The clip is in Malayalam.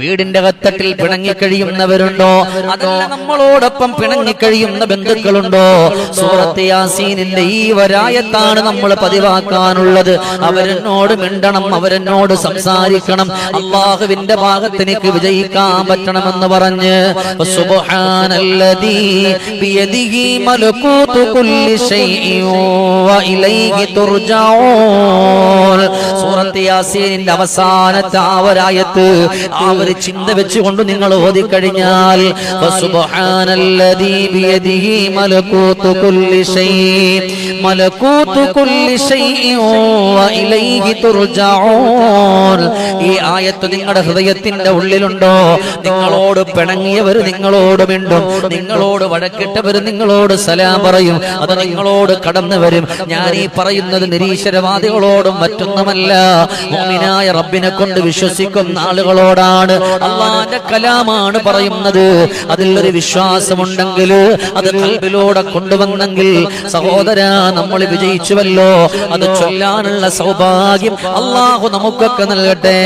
വീടിന്റെ കത്തട്ടിൽ പിണങ്ങിക്കഴിയുന്നവരുണ്ടോ? അതല്ല നമ്മളോടൊപ്പം പിണങ്ങിക്കഴിയുന്ന ബന്ധുക്കളുണ്ടോ? സൂറത്ത് യാസീനിന്റെ ഈ വരായത്താണ് നമ്മൾ പതിവാക്കാനുള്ളത്. അവരെന്നോട് മിണ്ടണം, അവരെന്നോട് സംസാരിക്കണം, അല്ലാഹുവിന്റെ ഭാഗത്ത് എനിക്ക് വിജയിക്കാൻ പറ്റണമെന്ന് പറഞ്ഞ് സുബ്ഹാനല്ലദീ ബിയദിഹി മലകൂതു കുല്ലി ശൈഇൻ വ ഇലൈഹി തുർജഊൻ. സൂറത്ത് യാസീനിന്റെ അവസാനത്തെ ആ വരായത്ത് ചിന്ത വെച്ചുകൊണ്ട് നിങ്ങൾ ഓതിക്കഴിഞ്ഞാൽ സുബ്ഹാനല്ലദീ ബിയദിഹി മലകൂതു കുല്ലി ശൈഇൻ മലകൂതു കുല്ലി ശൈഇൻ വ ഇലൈഹി തുർജഊൻ. ഈ ആയത്ത് നിങ്ങളുടെ ഹൃദയത്തിന്റെ ഉള്ളിലുണ്ടോ? നിങ്ങളോട് പിണങ്ങിയവർ നിങ്ങളോട് മിണ്ടും, നിങ്ങളോട് വഴക്കിട്ടവർ നിങ്ങളോട് സലാം പറയും, അത് നിങ്ങളോട് കടന്നു വരും. ഞാൻ ഈ പറയുന്നത് നിരീശ്വരവാദികളോടും മറ്റൊന്നുമല്ല, മുഅ്മിനായ റബ്ബിനെ കൊണ്ട് വിശ്വസിക്കുന്ന ആളുകളോടാണ്. അല്ലാഹുവിന്റെ കലാമാണ് പറയുന്നത്. അതിൽ ഒരു വിശ്വാസമുണ്ടെങ്കിൽ, അത് ഖൽബിലൂടെ കൊണ്ടുവന്നെങ്കിൽ സഹോദരാ, നമ്മൾ വിജയിച്ചുവല്ലോ. അത് ചൊല്ലാനുള്ള സൗഭാഗ്യം അല്ലാഹു നമുക്കൊക്കെ നൽകട്ടെ.